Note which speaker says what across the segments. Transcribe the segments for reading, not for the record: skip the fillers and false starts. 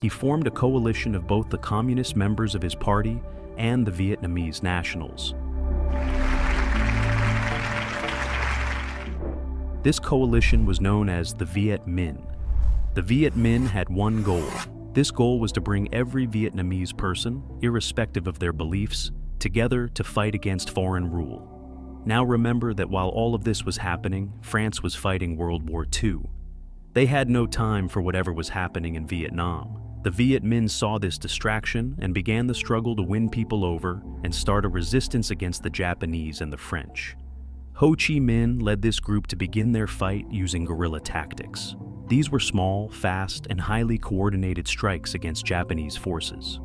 Speaker 1: He formed a coalition of both the communist members of his party and the Vietnamese nationals. This coalition was known as the Viet Minh. The Viet Minh had one goal. This goal was to bring every Vietnamese person, irrespective of their beliefs, together to fight against foreign rule. Now remember that while all of this was happening, France was fighting World War II. They had no time for whatever was happening in Vietnam. The Viet Minh saw this distraction and began the struggle to win people over and start a resistance against the Japanese and the French. Ho Chi Minh led this group to begin their fight using guerrilla tactics. These were small, fast, and highly coordinated strikes against Japanese forces.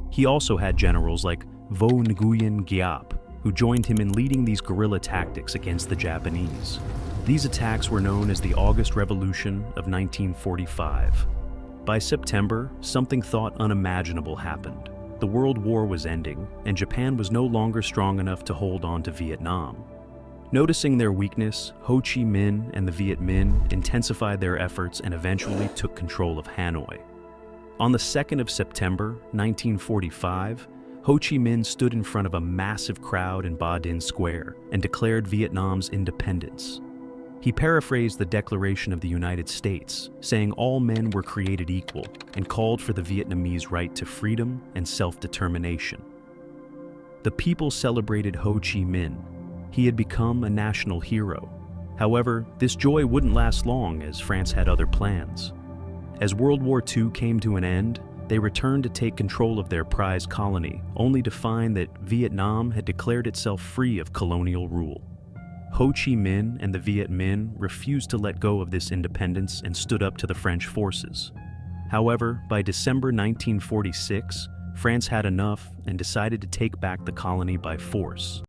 Speaker 1: He also had generals like Vo Nguyen Giap, who joined him in leading these guerrilla tactics against the Japanese. These attacks were known as the August Revolution of 1945. By September, something thought unimaginable happened. The World War was ending, and Japan was no longer strong enough to hold on to Vietnam. Noticing their weakness, Ho Chi Minh and the Viet Minh intensified their efforts and eventually took control of Hanoi. On the 2nd of September, 1945, Ho Chi Minh stood in front of a massive crowd in Ba Dinh Square and declared Vietnam's independence. He paraphrased the Declaration of the United States, saying all men were created equal, and called for the Vietnamese right to freedom and self-determination. The people celebrated Ho Chi Minh. He had become a national hero. However, this joy wouldn't last long as France had other plans. As World War II came to an end, they returned to take control of their prize colony, only to find that Vietnam had declared itself free of colonial rule. Ho Chi Minh and the Viet Minh refused to let go of this independence and stood up to the French forces. However, by December 1946, France had enough and decided to take back the colony by force.